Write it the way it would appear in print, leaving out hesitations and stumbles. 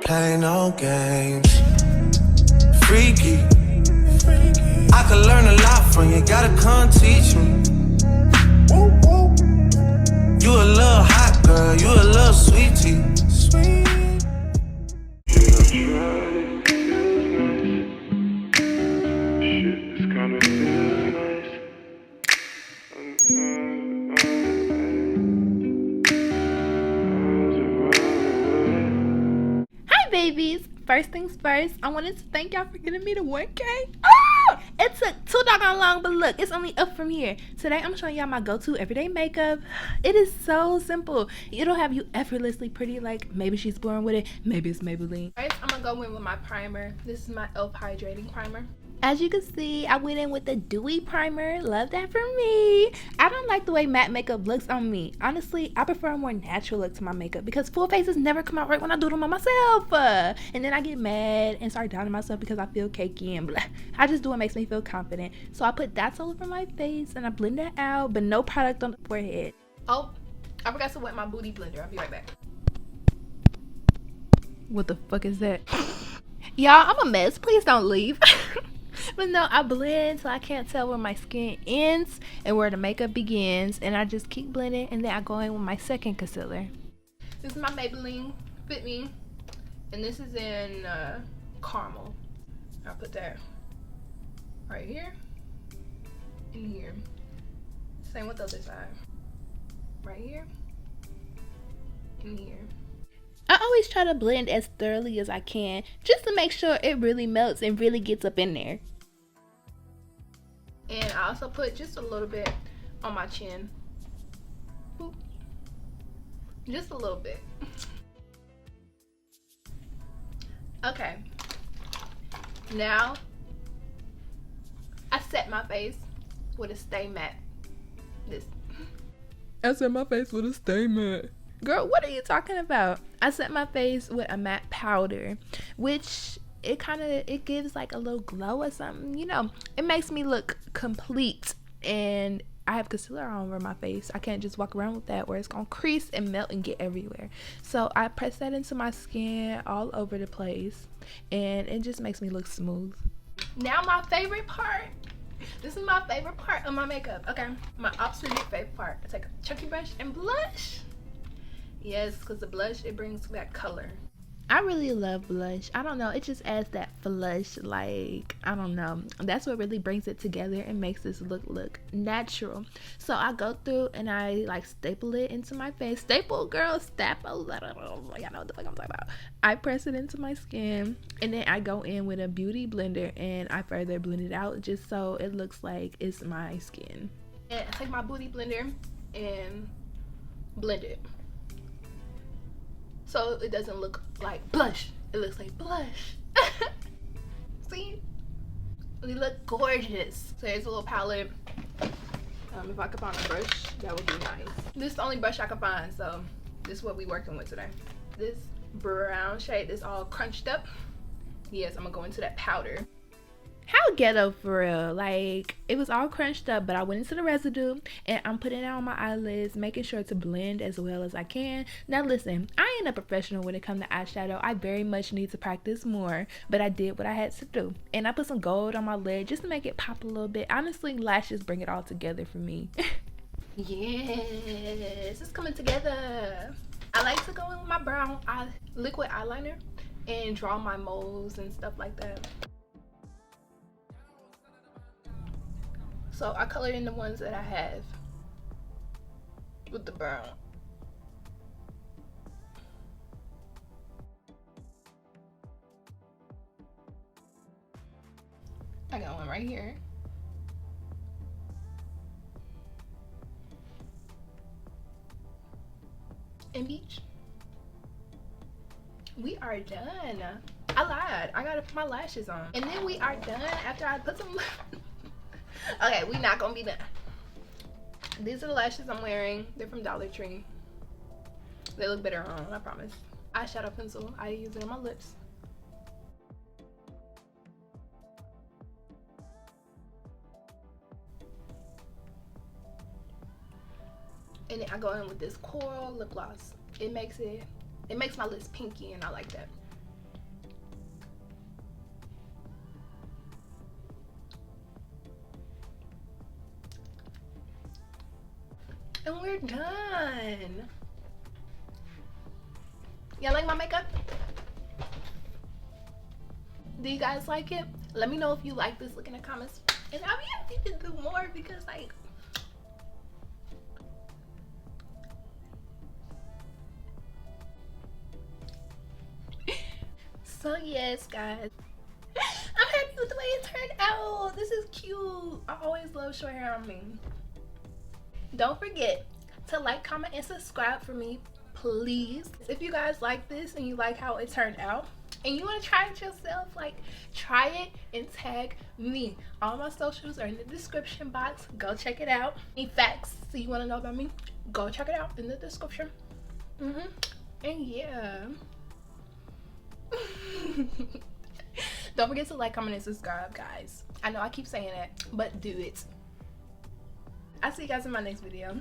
play no games. Freaky, I could learn a lot from you, gotta come teach me. You a little hot girl, you a little sweetie. Hi babies! First things first, I wanted to thank y'all for getting me to 1K. Oh! It took too doggone long, but look, it's only up from here. Today I'm showing y'all my go-to everyday makeup. It is so simple. It'll have you effortlessly pretty, like maybe she's born with it, maybe it's Maybelline. First, I'm gonna go in with my primer. This is my e.l.f. Hydrating Primer. As you can see, I went in with the dewy primer. Love that for me. I don't like the way matte makeup looks on me. Honestly, I prefer a more natural look to my makeup because full faces never come out right when I do them on myself. And then I get mad and start doubting myself because I feel cakey and blah. I just do what makes me feel confident. So I put that all over my face and I blend that out, but no product on the forehead. Oh, I forgot to wet my booty blender. I'll be right back. What the fuck is that? Y'all, I'm a mess. Please don't leave. But no, I blend so I can't tell where my skin ends and where the makeup begins, and I just keep blending, and then I go in with my second concealer. This is my Maybelline Fit Me, and this is in caramel. I'll put that right here and here. Same with the other side. Right here and here. I always try to blend as thoroughly as I can just to make sure it really melts and really gets up in there. And I also put just a little bit on my chin. Boop. Just a little bit. Okay. Now, I set my face with a Stay Matte. I set my face with a Stay Matte. Girl, what are you talking about? I set my face with a matte powder, which it gives like a little glow or something, you know. It makes me look complete, and I have concealer all over my face. I can't just walk around with that or it's gonna crease and melt and get everywhere. So I press that into my skin all over the place, and it just makes me look smooth. Now my favorite part. This is my favorite part of my makeup. Okay, my absolute favorite part. I take a chunky brush and blush. Yes, because the blush, it brings back color. I really love blush. I don't know, it just adds that flush, like, I don't know. That's what really brings it together and makes this look natural. So I go through and I like staple it into my face. Staple, girl, staple. Y'all know what the fuck I'm talking about. I press it into my skin, and then I go in with a beauty blender and I further blend it out just so it looks like it's my skin. And I take my beauty blender and blend it. So it doesn't look like blush. It looks like blush. See? We look gorgeous. So here's a little palette. If I could find a brush, that would be nice. This is the only brush I could find, so this is what we working with today. This brown shade is all crunched up. Yes, I'm gonna go into that powder. How ghetto for real. Like, it was all crunched up, but I went into the residue and I'm putting it on my eyelids, making sure to blend as well as I can. Now listen, I ain't a professional when it comes to eyeshadow. I very much need to practice more, but I did what I had to do. And I put some gold on my lid just to make it pop a little bit. Honestly, lashes bring it all together for me. Yes, it's coming together. I like to go in with my brown liquid eyeliner and draw my moles and stuff like that. So I colored in the ones that I have with the brown. I got one right here. And beach. We are done. I lied. I gotta put my lashes on. And then we are done after I put some okay, we not gonna be done. These are the lashes I'm wearing. They're from Dollar Tree. They look better on, I promise. Eyeshadow pencil. I use it on my lips. And then I go in with this coral lip gloss. It makes my lips pinky, and I like that. And we're done. Y'all like my makeup? Do you guys like it? Let me know if you like this look in the comments. And I'll be happy to do more because like so yes guys, I'm happy with the way it turned out. This is cute. I always love short hair on me. Don't forget to like, comment, and subscribe for me, please. If you guys like this and you like how it turned out and you want to try it yourself, like try it and tag me. All my socials are in the description box. Go check it out. Any facts so you want to know about me, go check it out in the description. And yeah. Don't forget to like, comment, and subscribe, guys. I know I keep saying that, but do it. I'll see you guys in my next video.